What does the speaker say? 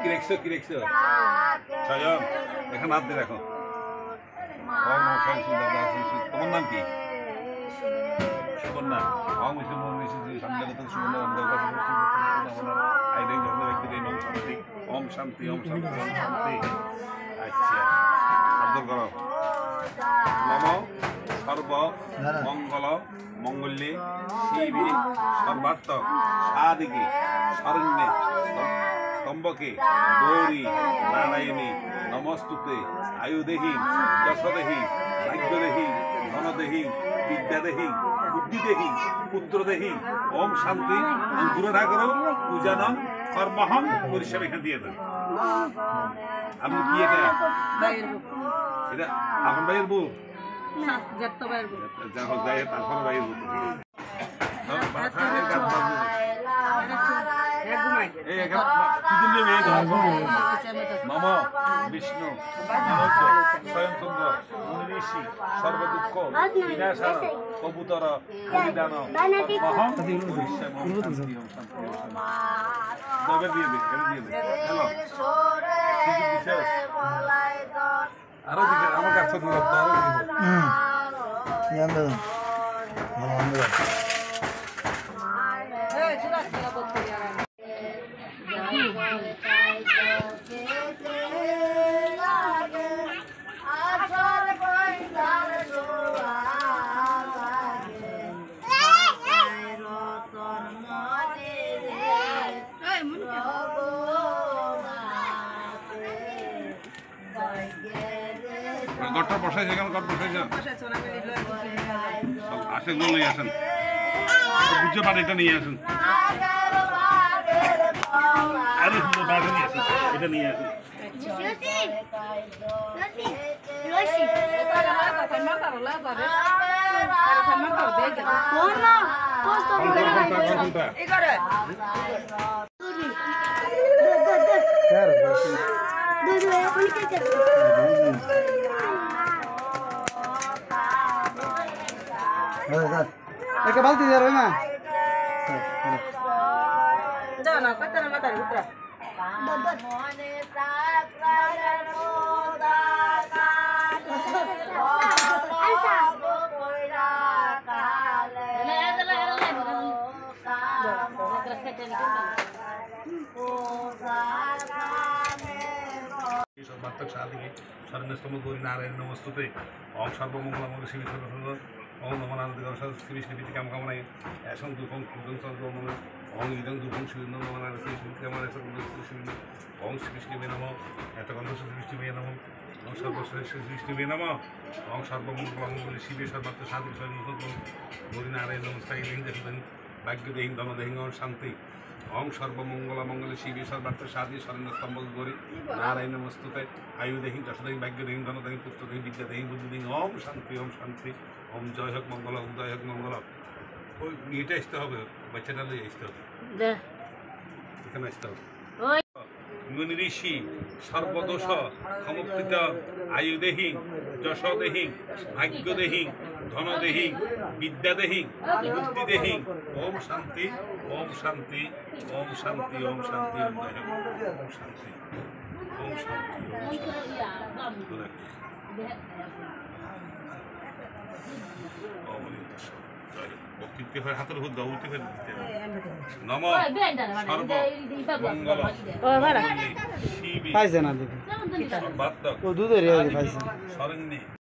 কি রেখছো কি রেখছো সায়ন এখানে হাত দিয়ে রাখো তোমার নাম কি সুবর্ণা ওম শান্তি ওম শান্তি ওম শান্তি আচ্ছা আব্দুল করো নম সর্ব মঙ্গল মঙ্গল্যে শিবে সর্বাত্মক সাদিকে শরণ্যে স্তম্ভকে গৌরী নারায়ণী নমস্তুতে আয়ুদেহী যশোদেহী ভাগ্যদেহী ধনদেহী বিদ্যাদেহী বুদ্ধিদেহী পুত্রদেহী ওম শান্তি দূরে না করো পূজানম কর্মহম পরিষেবা এখানে দিয়ে দেন আপনি কি এটা এটা আপনার ভাইয়ের বউ যাই হোক যাই তারপর ভাইয়ের বউ নম বিষ্ণু স্বয়ংচন্দ্র মুনিঋষি সর্বদুঃখ বিনাশান কবুতর বলিদান আরো দিকে আমার কাছে গড়টা বসাইছে কেন গড় বসাইছে আসেন নিয়ে আসেন বুঝতে পারে এটা নিয়ে আসেন আরে বাড়ি নিয়ে আসেন এটা নিয়ে আসেন একটা বালতি দিয়ে রই মা যাও না কত না মাথার ভিতরে শরণ্যস্তম গৌরী নারায়ণ নমস্তুতে ওম সর্বমঙ্গল শিবী সর্বসুন্দর ওম নমনানন্দ শ্রী বিষ্ণু প্রীতি কাম কামনায় এসং দুঃখং ক্ষুদ্রং চন্দ্র মনে ওম ইদং দুঃখং সুন্দর নমনানন্দ শ্রী কামনা ওম শ্রী বিষ্ণুবে নম এত গন্ধ শ্রী বিষ্ণুবে নম ওম সর্বশ্রেষ্ঠ শ্রী বিষ্ণুবে নম ওম সর্বমঙ্গল শিবে সর্বাত্ম শান্তি স্বয়ং গৌরী নারায়ণ নমস্তাই দেহিং ভাগ্যদেহিং ধনদেহিং ওম শান্তি ওম সর্বমঙ্গল মঙ্গলে শিবে সর্বার্থ সাধি শরণ্যস্তম্ভ গৌরী নারায়ণ নমস্তুতে আয়ুদেহিং যশোদেহিং ভাগ্যদেহিং ধনদেহিং পুত্রদেহিং বিদ্যাদেহিং বুদ্ধিদেহিং ওম শান্তি ওম জয় হোক মঙ্গল ওম জয় হোক মঙ্গল ওই এটা আসতে হবে বাচ্চাটা নিয়ে আসতে হবে এখানে আসতে হবে মুনি ঋষি সর্বদোষ ক্ষমকৃত আয়ুদেহিং যশোদেহিং ভাগ্যদেহিং ধনদেহিং বিদ্যাদেহিং বুদ্ধিদেহিং ওম শান্তি ওম শান্তি ওম শান্তি ওম শান্তি ওম শান্তি ওম শান্তি হাতের উপর দাও উঠতে নম সর্বমঙ্গল পাইছে না দেখি সর্বাত্মক ও দুধের পাইছে শরণ্যে